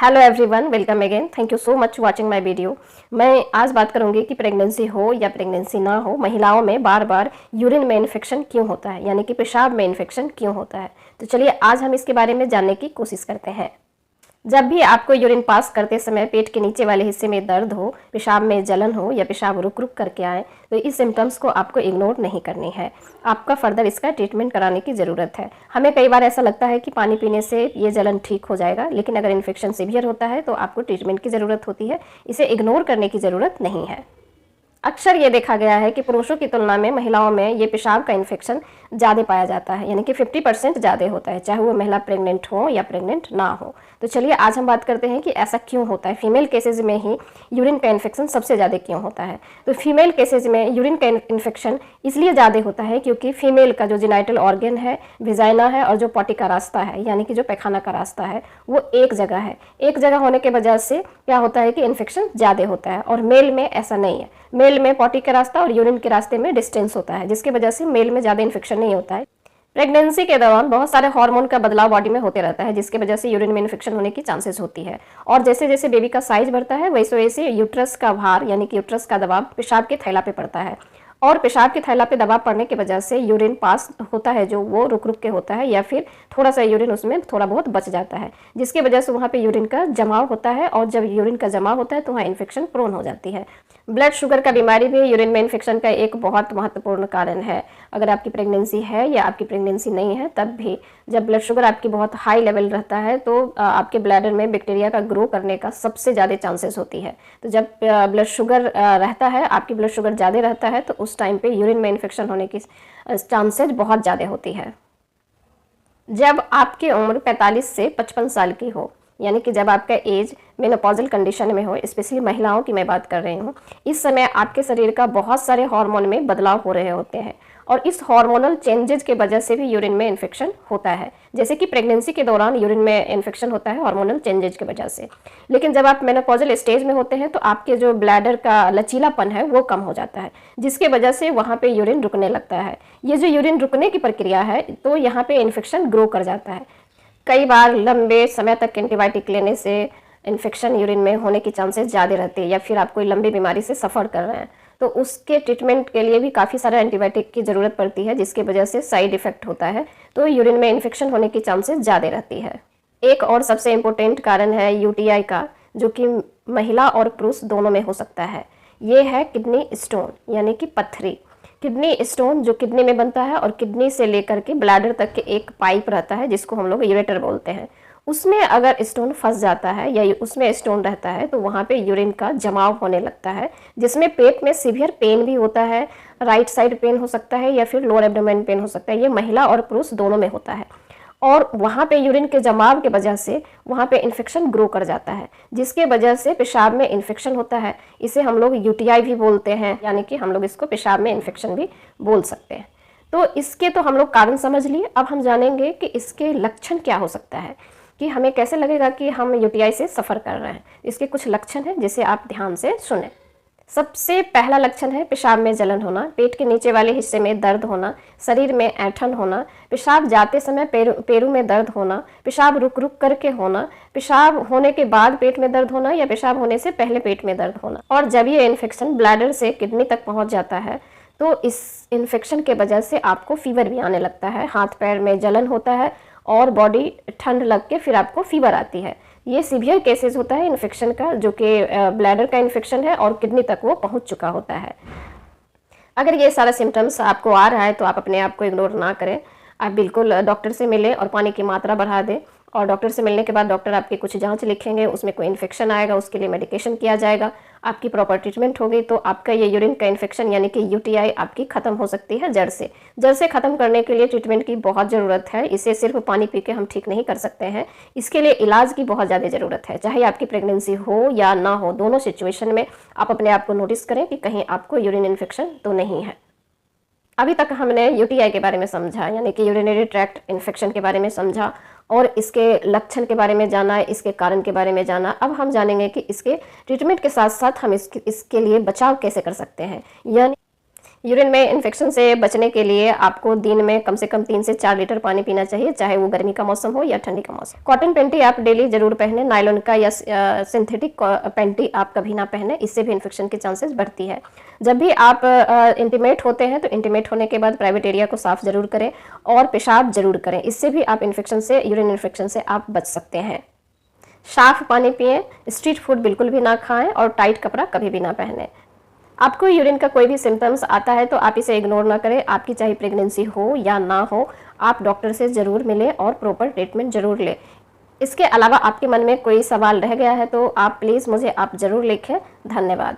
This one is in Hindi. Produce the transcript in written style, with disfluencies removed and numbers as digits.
Hello everyone, welcome again. Thank you so much watching my video. मैं आज बात करूंगी कि प्रेगनेंसी हो या प्रेगनेंसी ना हो, महिलाओं में बार बार यूरिन में इन्फेक्शन क्यों होता है, यानी कि पेशाब में इन्फेक्शन क्यों होता है। तो चलिए आज हम इसके बारे में जानने की कोशिश करते हैं। जब भी आपको यूरिन पास करते समय पेट के नीचे वाले हिस्से में दर्द हो, पेशाब में जलन हो या पेशाब रुक रुक करके आए, तो इस सिम्टम्स को आपको इग्नोर नहीं करनी है। आपका फर्दर इसका ट्रीटमेंट कराने की ज़रूरत है। हमें कई बार ऐसा लगता है कि पानी पीने से ये जलन ठीक हो जाएगा, लेकिन अगर इन्फेक्शन सीवियर होता है तो आपको ट्रीटमेंट की ज़रूरत होती है। इसे इग्नोर करने की ज़रूरत नहीं है। अक्सर ये देखा गया है कि पुरुषों की तुलना में महिलाओं में ये पेशाब का इन्फेक्शन ज़्यादा पाया जाता है, यानी कि 50% ज़्यादा होता है, चाहे वो महिला प्रेग्नेंट हो या प्रेग्नेंट ना हो। तो चलिए आज हम बात करते हैं कि ऐसा क्यों होता है। फीमेल केसेज में ही यूरिन का इन्फेक्शन सबसे ज़्यादा क्यों होता है। तो फीमेल केसेज में यूरिन का इन्फेक्शन इसलिए ज़्यादा होता है क्योंकि फीमेल का जो जेनिटल ऑर्गन है, विजाइना है, और जो पॉटी का रास्ता है, यानी कि जो पैखाना का रास्ता है, वो एक जगह है। एक जगह होने के वजह से क्या होता है कि इन्फेक्शन ज़्यादा होता है, और मेल में ऐसा नहीं है। मेल में पॉटी का रास्ता और यूरिन के रास्ते में डिस्टेंस होता है, जिसकी वजह से मेल में ज़्यादा इन्फेक्शन नहीं होता है। प्रेगनेंसी के दौरान बहुत सारे हार्मोन का बदलाव बॉडी में होते रहता है, जिसकी वजह से यूरिन में इन्फेक्शन होने की चांसेस होती है। और जैसे जैसे बेबी का साइज बढ़ता है, वैसे वैसे यूट्रस का भार, यानी कि यूट्रस का दबाव पेशाब के थैला पे पड़ता है, और पेशाब के थैला पे दबाव पड़ने की वजह से यूरिन पास होता है जो वो रुक रुक के होता है, या फिर थोड़ा सा यूरिन उसमें थोड़ा बहुत बच जाता है, जिसकी वजह से वहाँ पे यूरिन का जमाव होता है। और जब यूरिन का जमाव होता है तो वहाँ इन्फेक्शन प्रोन हो जाती है। ब्लड शुगर का बीमारी भी यूरिन में इन्फेक्शन का एक बहुत महत्वपूर्ण कारण है। अगर आपकी प्रेगनेंसी है या आपकी प्रेगनेंसी नहीं है, तब भी जब ब्लड शुगर आपकी बहुत हाई लेवल रहता है तो आपके ब्लैडर में बैक्टीरिया का ग्रो करने का सबसे ज़्यादा चांसेस होती है। तो जब ब्लड शुगर रहता है, आपकी ब्लड शुगर ज़्यादा रहता है, तो उस टाइम पे यूरिन में इन्फेक्शन होने की चांसेस बहुत ज़्यादा होती है। जब आपकी उम्र 45 से 55 साल की हो, यानी कि जब आपका एज मेनोपॉजल कंडीशन में हो, स्पेशली महिलाओं की मैं बात कर रही हूँ, इस समय आपके शरीर का बहुत सारे हार्मोन में बदलाव हो रहे होते हैं, और इस हार्मोनल चेंजेस के वजह से भी यूरिन में इन्फेक्शन होता है। जैसे कि प्रेगनेंसी के दौरान यूरिन में इन्फेक्शन होता है हार्मोनल चेंजेस की वजह से, लेकिन जब आप मेनोपॉजल स्टेज में होते हैं तो आपके जो ब्लैडर का लचीलापन है वो कम हो जाता है, जिसके वजह से वहाँ पे यूरिन रुकने लगता है। ये जो यूरिन रुकने की प्रक्रिया है, तो यहाँ पे इन्फेक्शन ग्रो कर जाता है। कई बार लंबे समय तक एंटीबायोटिक लेने से इन्फेक्शन यूरिन में होने की चांसेस ज़्यादा रहते हैं, या फिर आप कोई लंबी बीमारी से सफ़र कर रहे हैं तो उसके ट्रीटमेंट के लिए भी काफ़ी सारा एंटीबायोटिक की ज़रूरत पड़ती है, जिसकी वजह से साइड इफ़ेक्ट होता है, तो यूरिन में इन्फेक्शन होने की चांसेस ज़्यादा रहती है। एक और सबसे इम्पोर्टेंट कारण है यूटीआई का, जो कि महिला और पुरुष दोनों में हो सकता है। ये है किडनी स्टोन, यानी कि पत्थरी। किडनी स्टोन जो किडनी में बनता है, और किडनी से लेकर के ब्लैडर तक के एक पाइप रहता है जिसको हम लोग यूरेटर बोलते हैं, उसमें अगर स्टोन फंस जाता है या उसमें स्टोन रहता है तो वहाँ पे यूरिन का जमाव होने लगता है, जिसमें पेट में सीवियर पेन भी होता है। राइट साइड पेन हो सकता है या फिर लोअर एब्डोमेन पेन हो सकता है। ये महिला और पुरुष दोनों में होता है, और वहाँ पे यूरिन के जमाव के वजह से वहाँ पे इन्फेक्शन ग्रो कर जाता है, जिसके वजह से पेशाब में इन्फेक्शन होता है। इसे हम लोग यूटीआई भी बोलते हैं, यानी कि हम लोग इसको पेशाब में इन्फेक्शन भी बोल सकते हैं। तो इसके तो हम लोग कारण समझ लिए। अब हम जानेंगे कि इसके लक्षण क्या हो सकता है, कि हमें कैसे लगेगा कि हम यूटीआई से सफ़र कर रहे हैं। इसके कुछ लक्षण हैं जिसे आप ध्यान से सुने। सबसे पहला लक्षण है पेशाब में जलन होना, पेट के नीचे वाले हिस्से में दर्द होना, शरीर में ऐंठन होना, पेशाब जाते समय पैरों में दर्द होना, पेशाब रुक रुक करके होना, पेशाब होने के बाद पेट में दर्द होना, या पेशाब होने से पहले पेट में दर्द होना। और जब ये इन्फेक्शन ब्लैडर से किडनी तक पहुंच जाता है तो इस इन्फेक्शन के वजह से आपको फीवर भी आने लगता है, हाथ पैर में जलन होता है, और बॉडी ठंड लग के फिर आपको फीवर आती है। ये सीवियर केसेस होता है इन्फेक्शन का, जो कि ब्लैडर का इन्फेक्शन है और किडनी तक वो पहुंच चुका होता है। अगर ये सारा सिम्टम्स आपको आ रहा है तो आप अपने आप को इग्नोर ना करें। आप बिल्कुल डॉक्टर से मिलें और पानी की मात्रा बढ़ा दें, और डॉक्टर से मिलने के बाद डॉक्टर आपके कुछ जांच लिखेंगे, उसमें कोई इन्फेक्शन आएगा, उसके लिए मेडिकेशन किया जाएगा, आपकी प्रॉपर ट्रीटमेंट होगी, तो आपका ये यूरिन का इन्फेक्शन यानी कि यूटीआई आपकी ख़त्म हो सकती है जड़ से। जड़ से ख़त्म करने के लिए ट्रीटमेंट की बहुत ज़रूरत है। इसे सिर्फ पानी पी के हम ठीक नहीं कर सकते हैं, इसके लिए इलाज की बहुत ज़्यादा ज़रूरत है। चाहे आपकी प्रेगनेंसी हो या ना हो, दोनों सिचुएशन में आप अपने आप को नोटिस करें कि कहीं आपको यूरिन इन्फेक्शन तो नहीं है। अभी तक हमने यूटीआई के बारे में समझा, यानी कि यूरिनरी ट्रैक्ट इन्फेक्शन के बारे में समझा, और इसके लक्षण के बारे में जाना, इसके कारण के बारे में जाना। अब हम जानेंगे कि इसके ट्रीटमेंट के साथ साथ हम इसके लिए बचाव कैसे कर सकते हैं, यूरिन में इन्फेक्शन से बचने के लिए आपको दिन में कम से कम 3 से 4 लीटर पानी पीना चाहिए, चाहे वो गर्मी का मौसम हो या ठंडी का मौसम। कॉटन पैंटी आप डेली जरूर पहने, नायलॉन का या सिंथेटिक पैंटी आप कभी ना पहने, इससे भी इन्फेक्शन की चांसेस बढ़ती है। जब भी आप इंटीमेट होते हैं तो इंटीमेट होने के बाद प्राइवेट एरिया को साफ जरूर करें और पेशाब जरूर करें, इससे भी आप इन्फेक्शन से, यूरिन इन्फेक्शन से आप बच सकते हैं। साफ पानी पिएं, स्ट्रीट फूड बिल्कुल भी ना खाएं और टाइट कपड़ा कभी भी ना पहने। आपको यूरिन का कोई भी सिम्टम्स आता है तो आप इसे इग्नोर ना करें। आपकी चाहे प्रेगनेंसी हो या ना हो, आप डॉक्टर से ज़रूर मिलें और प्रॉपर ट्रीटमेंट ज़रूर लें। इसके अलावा आपके मन में कोई सवाल रह गया है तो आप प्लीज़ मुझे आप ज़रूर लिखें। धन्यवाद।